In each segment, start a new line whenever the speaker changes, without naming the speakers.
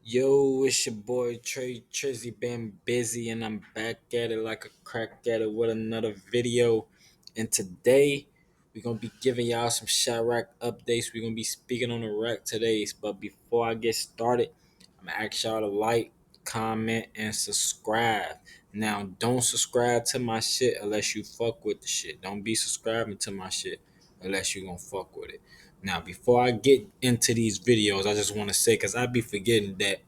Yo, it's your boy Tratrizzy. Been busy and I'm back at it like a crack at it with another video. And today we're gonna be giving y'all some Chiraq updates. We're gonna be speaking on the rack today. But before I get started, I'm gonna ask y'all to like, comment, and subscribe. Now, don't subscribe to my shit unless you fuck with the shit. Don't be subscribing to my shit unless you gonna fuck with it. Now, before I get into these videos, I just want to say, because I be forgetting that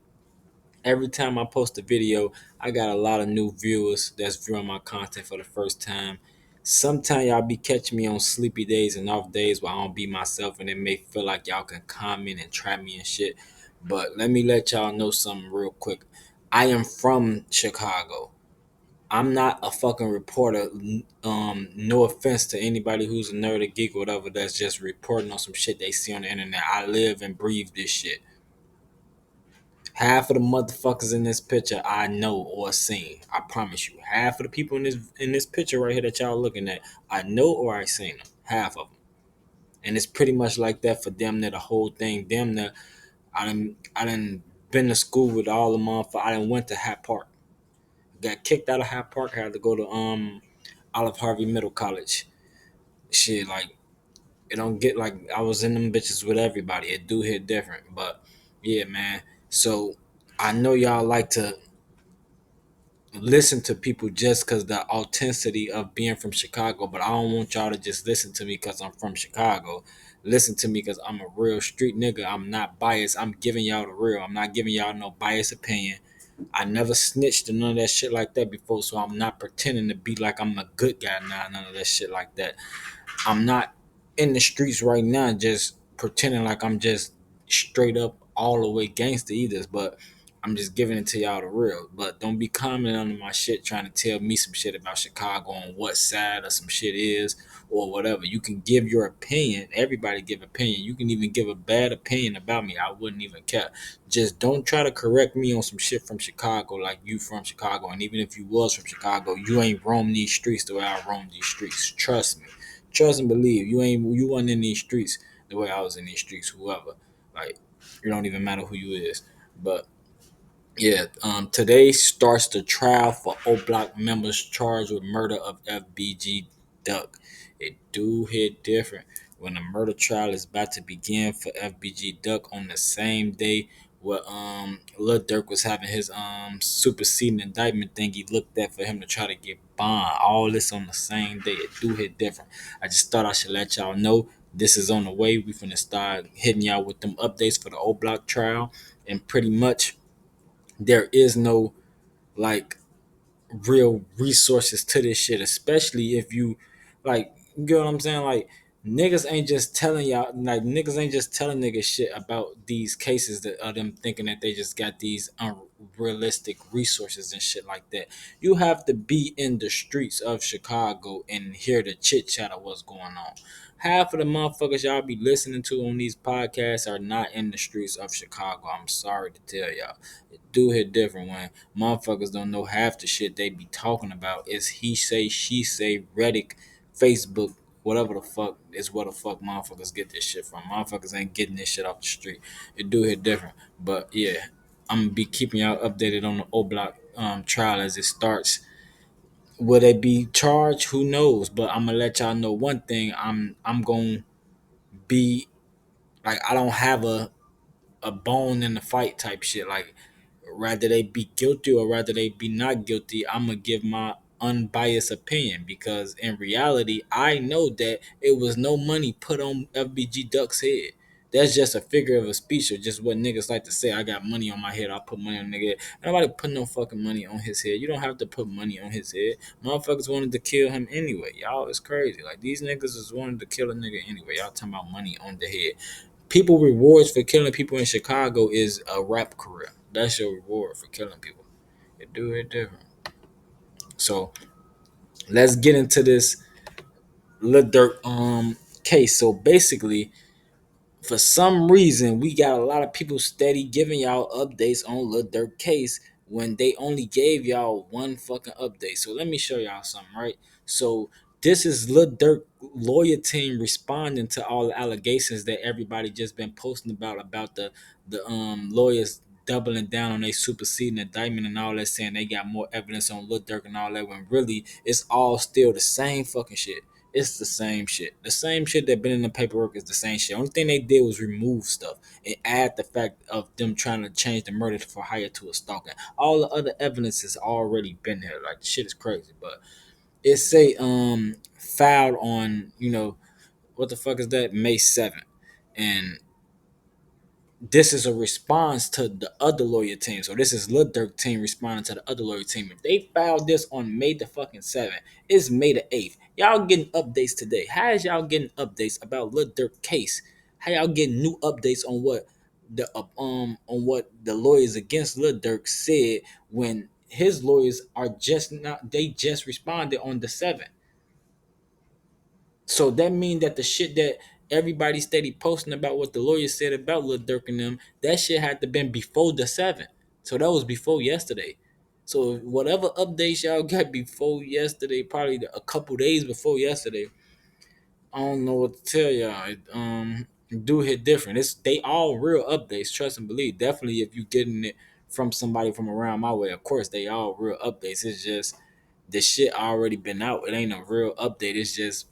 every time I post a video, I got a lot of new viewers that's viewing my content for the first time. Sometimes y'all be catching me on sleepy days and off days where I don't be myself, and it may feel like y'all can comment and trap me and shit. But let me let y'all know something real quick. I am from Chicago. I'm not a fucking reporter. No offense to anybody who's a nerd or geek or whatever that's just reporting on some shit they see on the internet. I live and breathe this shit. Half of the motherfuckers in this picture I know or seen. I promise you. Half of the people in this picture right here that y'all looking at, I know or I seen them. Half of them. And it's pretty much like that for them near the whole thing. Them that I done been to school with all the motherfuckers. I done went to Hat Park. Got kicked out of Hat Park, had to go to Olive Harvey Middle College. Shit, like it don't get like I was in them bitches with everybody. It do hit different. But yeah, man. So I know y'all like to listen to people just because the authenticity of being from Chicago, but I don't want y'all to just listen to me because I'm from Chicago. Listen to me because I'm a real street nigga. I'm not biased. I'm giving y'all the real. I'm not giving y'all no biased opinion. I never snitched or none of that shit like that before, so I'm not pretending to be like I'm a good guy now. None of that shit like that. I'm not in the streets right now just pretending like I'm just straight up all the way gangster either, but I'm just giving it to y'all the real. But don't be commenting on my shit trying to tell me some shit about Chicago on what side of some shit is or whatever. You can give your opinion. Everybody give opinion. You can even give a bad opinion about me. I wouldn't even care. Just don't try to correct me on some shit from Chicago like you from Chicago. And even if you was from Chicago, you ain't roam these streets the way I roam these streets. Trust me. Trust and believe. You wasn't in these streets the way I was in these streets, whoever. Like, it don't even matter who you is. But yeah, today starts the trial for Oblock members charged with murder of fbgduck. It do hit different when the murder trial is about to begin for fbgduck on the same day where Lil Durk was having his superseding indictment thing he looked at for him to try to get bond. All this on the same day. It do hit different. I just thought I should let y'all know this is on the way. We finna start hitting y'all with them updates for the Oblock trial, and pretty much there is no like real resources to this shit, especially if you like, you get what I'm saying? Like, niggas ain't just telling y'all, like, niggas ain't just telling niggas shit about these cases that are them thinking that they just got these unrealistic resources and shit like that. You have to be in the streets of Chicago and hear the chit chat of what's going on. Half of the motherfuckers y'all be listening to on these podcasts are not in the streets of Chicago. I'm sorry to tell y'all. It do hit different when motherfuckers don't know half the shit they be talking about. Is he say, she say, Reddit, Facebook, whatever the fuck is where the fuck motherfuckers get this shit from. Motherfuckers ain't getting this shit off the street. It do hit different. But yeah, I'm gonna be keeping y'all updated on the O Block trial as it starts. Will they be charged? Who knows? But I'm gonna let y'all know one thing. I'm gonna be like, I don't have a bone in the fight type shit. Like, rather they be guilty or rather they be not guilty, I'm gonna give my unbiased opinion because in reality, I know that it was no money put on FBG Duck's head. That's just a figure of a speech or just what niggas like to say. I got money on my head. I put money on nigga head. Nobody put no fucking money on his head. You don't have to put money on his head. Motherfuckers wanted to kill him anyway. Y'all is crazy. Like, these niggas is wanted to kill a nigga anyway. Y'all talking about money on the head. People rewards for killing people in Chicago is a rap career. That's your reward for killing people. It do it different. So let's get into this Lil Durk case. So basically, for some reason, we got a lot of people steady giving y'all updates on Lil Durk case when they only gave y'all one fucking update. So let me show y'all something, right? So this is Lil Durk lawyer team responding to all the allegations that everybody just been posting about the lawyers doubling down on they superseding indictment and all that, saying they got more evidence on Lil Durk and all that, when really it's all still the same fucking shit. It's the same shit. The same shit that been in the paperwork is the same shit. Only thing they did was remove stuff and add the fact of them trying to change the murder for hire to a stalking. All the other evidence has already been there. Like, the shit is crazy. But it say filed on, what the fuck is that? May 7th. And this is a response to the other lawyer team. So this is Lil Durk team responding to the other lawyer team. If they filed this on May the fucking 7th, it's May the 8th. Y'all getting updates today. How is y'all getting updates about Lil Durk case? How y'all getting new updates on what the lawyers against Lil Durk said, when his lawyers are just not, they just responded on the 7th? So that mean that the shit that everybody steady posting about what the lawyers said about Lil Durk and them, that shit had to been before the 7th. So that was before yesterday. So whatever updates y'all got before yesterday, probably a couple days before yesterday, I don't know what to tell y'all. Do hit different. It's they all real updates. Trust and believe. Definitely, if you getting it from somebody from around my way, of course they all real updates. It's just the shit already been out. It ain't a real update. It's just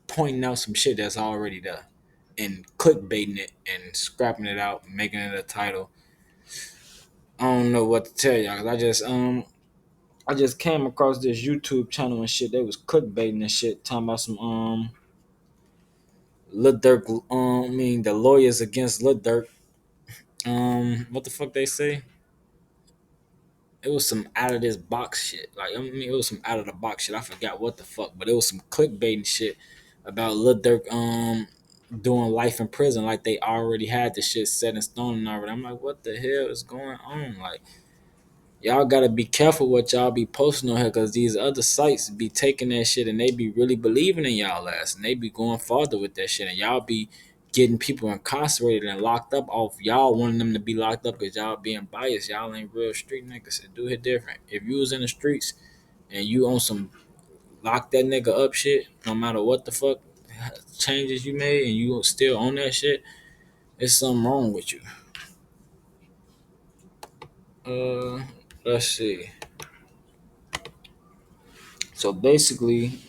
pointing out some shit that's already there and clickbaiting it and scrapping it out, making it a title. I don't know what to tell y'all, 'cause I just came across this YouTube channel and shit. They was clickbaiting and shit, talking about some Lil Durk. I mean, the lawyers against Lil Durk. What the fuck they say? It was some out of this box shit. Like, I mean, it was some out of the box shit. I forgot what the fuck, but it was some clickbaiting shit about Lil Durk doing life in prison, like they already had the shit set in stone and already. I'm like, what the hell is going on? Like, y'all gotta be careful what y'all be posting on here, because these other sites be taking that shit and they be really believing in y'all ass, and they be going farther with that shit, and y'all be getting people incarcerated and locked up off y'all wanting them to be locked up because y'all being biased. Y'all ain't real street niggas. It do hit different. If you was in the streets and you on some lock that nigga up shit, no matter what the fuck changes you made and you still on that shit, there's something wrong with you. Uh, let's see. So basically,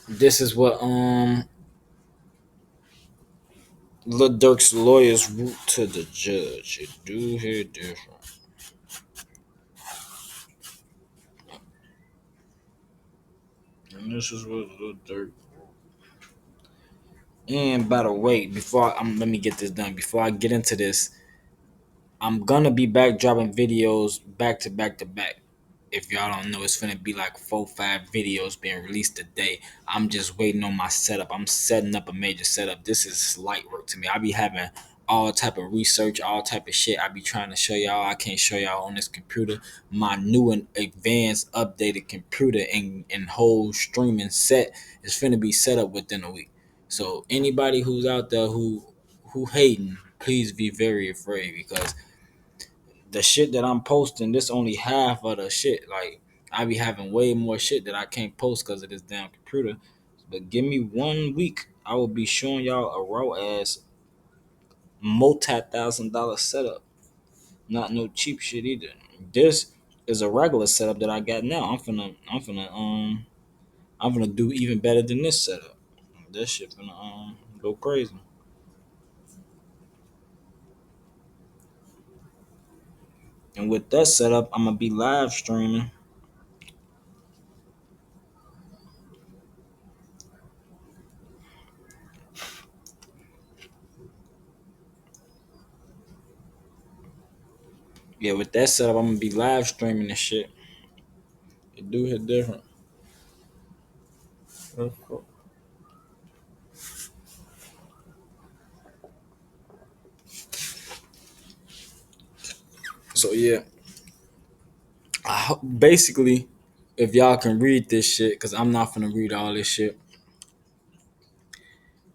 this is what Lil Durk's lawyers wrote to the judge. It do hit different. And this is what Lil Durk. And by the way, let me get this done. Before I get into this, I'm gonna be back dropping videos back to back to back. If y'all don't know, it's gonna be like 4, 5 videos being released a day. I'm just waiting on my setup. I'm setting up a major setup. This is light work to me. I be having all type of research, all type of shit. I be trying to show y'all. I can't show y'all on this computer. My new and advanced updated computer and whole streaming set is finna be set up within a week. So anybody who's out there who hating, please be very afraid, because the shit that I'm posting, this only half of the shit. Like, I be having way more shit that I can't post because of this damn computer. But give me 1 week, I will be showing y'all a raw ass multi-$1,000 setup. Not no cheap shit either. This is a regular setup that I got now. I'm gonna do even better than this setup. This shit gonna go crazy. And with that setup, I'm gonna be live streaming. Yeah, with that setup, I'm gonna be live streaming and shit. It do hit different. So yeah, basically, if y'all can read this shit, because I'm not gonna read all this shit.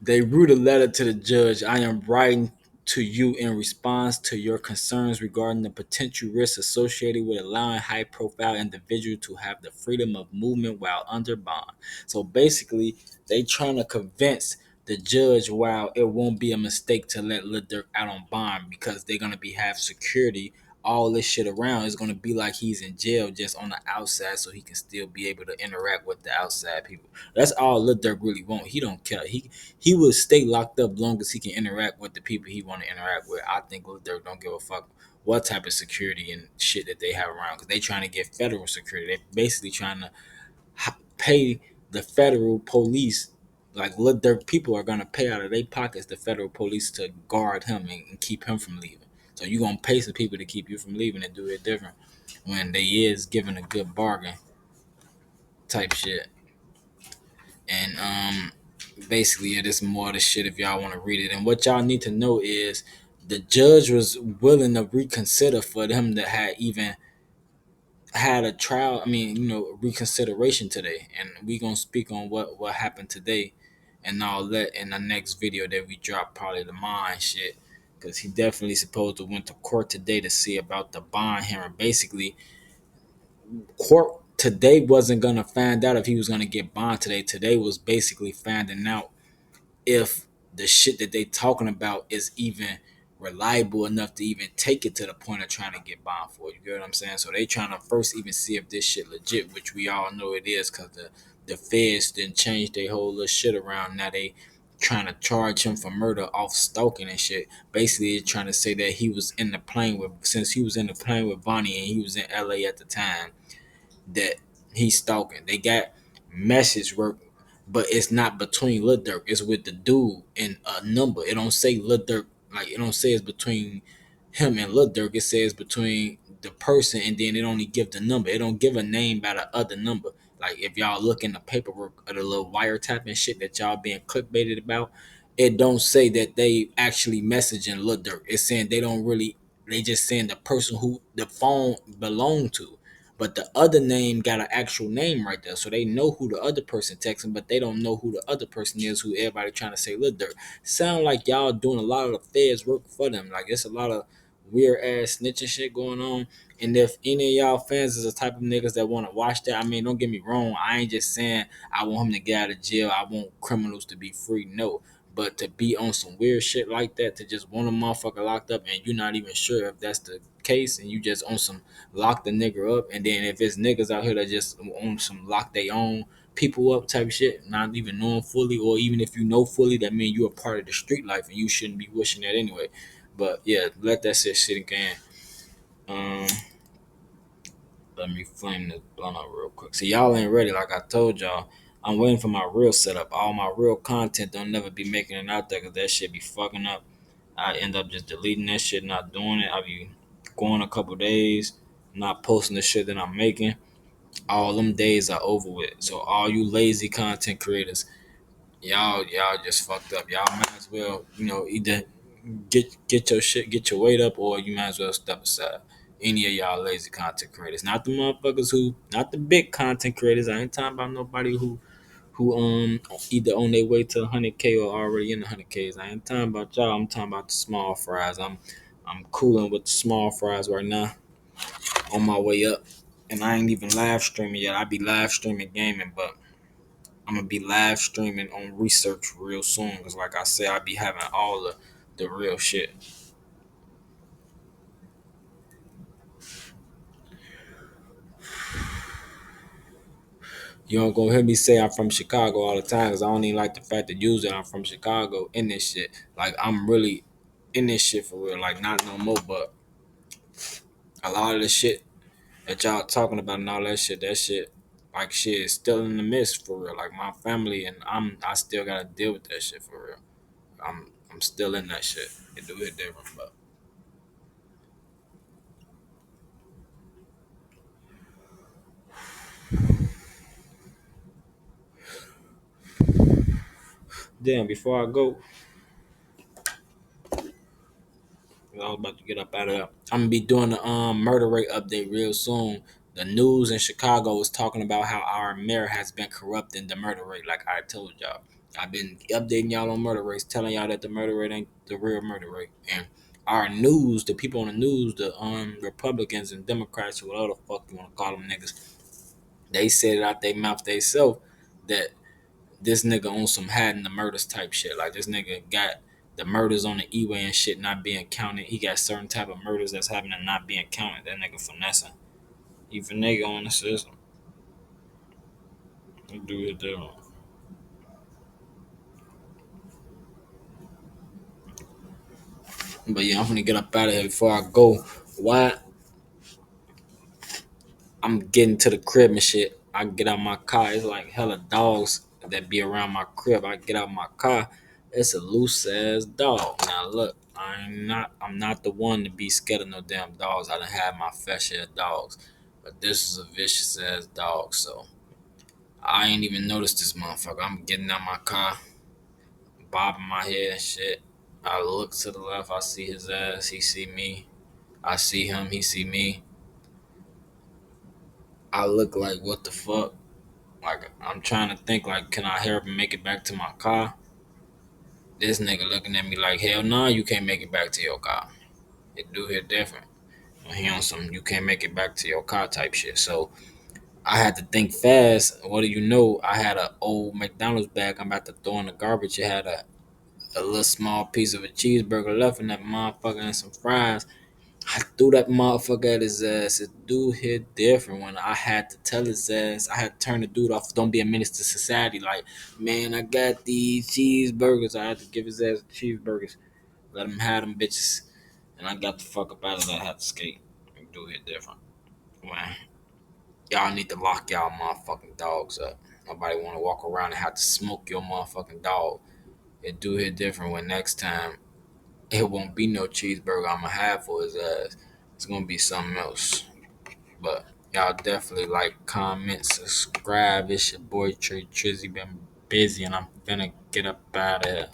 They wrote a letter to the judge. I am writing to you in response to your concerns regarding the potential risks associated with allowing high-profile individuals to have the freedom of movement while under bond. So basically, they trying to convince the judge, while it won't be a mistake to let Lil Durk out on bond because they're gonna be have security, all this shit around is gonna be like he's in jail just on the outside, so he can still be able to interact with the outside people. That's all Lil Durk really want. He don't care. He will stay locked up long as he can interact with the people he want to interact with. I think Lil Durk don't give a fuck what type of security and shit that they have around, because they trying to get federal security. They basically trying to pay the federal police. Like Lil Durk people are gonna pay out of their pockets the federal police to guard him and keep him from leaving. So you gonna pay some people to keep you from leaving and do it different when they is giving a good bargain type shit. And basically it is more of the shit if y'all want to read it. And what y'all need to know is the judge was willing to reconsider for them to have even had a trial, reconsideration today. And we gonna speak on what happened today and all that in the next video that we drop, probably tomorrow and shit, because he definitely supposed to went to court today to see about the bond hearing. Basically, court today wasn't gonna find out if he was gonna get bond today was basically finding out if the shit that they talking about is even reliable enough to even take it to the point of trying to get bond for it. You get what I'm saying? So they trying to first even see if this shit legit, which we all know it is, because the feds didn't change their whole little shit around. Now they trying to charge him for murder off stalking and shit. Basically trying to say that he was in the plane with, since he was in the plane with Bonnie and he was in LA at the time, that he's stalking. They got message work, but it's not between Lil Durk. It's with the dude and a number. It don't say Lil Durk. Like, it don't say it's between him and Lil Durk. It says between the person, and then it only give the number. It don't give a name by the other number. Like, if y'all look in the paperwork of the little wiretapping shit that y'all being clickbaited about, it don't say that they actually messaging Lil Durk. It's saying they don't really. They just saying the person who the phone belonged to. But the other name got an actual name right there. So they know who the other person texting, but they don't know who the other person is, who everybody trying to say Lil Durk. Sound like y'all doing a lot of the feds work for them. Like, it's a lot of weird ass snitching shit going on. And if any of y'all fans is the type of niggas that want to watch that, I mean, don't get me wrong. I ain't just saying I want him to get out of jail. I want criminals to be free. No. But to be on some weird shit like that, to just want a motherfucker locked up and you're not even sure if that's the case, and you just on some lock the nigga up, and then if it's niggas out here that just on some lock their own people up type of shit, not even knowing fully, or even if you know fully, that means you're a part of the street life and you shouldn't be wishing that anyway. But yeah, let that shit sink in. Um, Let me flame this blunt up real quick. See, y'all ain't ready. Like I told y'all, I'm waiting for my real setup. All my real content don't never be making it out there because that shit be fucking up. I end up just deleting that shit, not doing it. I be going a couple days, not posting the shit that I'm making. All them days are over with. So all you lazy content creators, y'all just fucked up. Y'all might as well, either get your shit, get your weight up, or you might as well step aside. Any of y'all lazy content creators, not the motherfuckers who, not the big content creators. I ain't talking about nobody who either on their way to 100K or already in the 100Ks. I ain't talking about y'all. I'm talking about the small fries. I'm cooling with the small fries right now, on my way up, and I ain't even live streaming yet. I be live streaming gaming, but I'm gonna be live streaming on research real soon. Cause like I said, I be having all the real shit. You don't go hear me say I'm from Chicago all the time, cause I don't even like the fact that you that I'm from Chicago in this shit. Like, I'm really in this shit for real. Like, not no more, but a lot of the shit that y'all talking about and all that shit, like, shit is still in the midst for real. Like, my family and I still gotta deal with that shit for real. I'm still in that shit. It do it different, but damn. Before I go, I was about to get up out of there. I'm gonna be doing the murder rate update real soon. The news in Chicago is talking about how our mayor has been corrupting the murder rate, like I told y'all. I've been updating y'all on murder rates, telling y'all that the murder rate ain't the real murder rate. And our news, the people on the news, the Republicans and Democrats, whatever the fuck you wanna call them niggas, they said it out their mouth themselves that this nigga on some hiding the murders type shit. Like this nigga got the murders on the E-way and shit not being counted. He got certain type of murders that's happening not being counted. That nigga finessing. He finesse on the system. He do it though. But yeah, I'm gonna get up out of here before I go. Why I'm getting to the crib and shit. I get out my car. It's like hella dogs that be around my crib. I get out my car. It's a loose ass dog. Now look, I'm not the one to be scared of no damn dogs. I done had my fair share of dogs. But this is a vicious ass dog, so I ain't even noticed this motherfucker. I'm getting out my car, bobbing my head and shit. I look to the left, I see his ass, he see me. I see him, he see me. I look like what the fuck? Like I'm trying to think like can I help him make it back to my car? This nigga looking at me like hell no, you can't make it back to your car. It do hit different. When he on some you can't make it back to your car type shit. So I had to think fast. What do you know? I had an old McDonald's bag I'm about to throw in the garbage. It had a little small piece of a cheeseburger left in that motherfucker and some fries. I threw that motherfucker at his ass. His dude hit different when I had to tell his ass. I had to turn the dude off. Don't be a menace to society. Like, man, I got these cheeseburgers. I had to give his ass cheeseburgers. Let him have them bitches. And I got the fuck up out of there. I had to skate. The dude hit different. Man, y'all need to lock y'all motherfucking dogs up. Nobody want to walk around and have to smoke your motherfucking dog. It do hit different when next time it won't be no cheeseburger I'ma have for his ass. It's gonna be something else. But y'all definitely like, comment, subscribe. It's your boy Tratrizzy. Been busy and I'm finna get up out of here.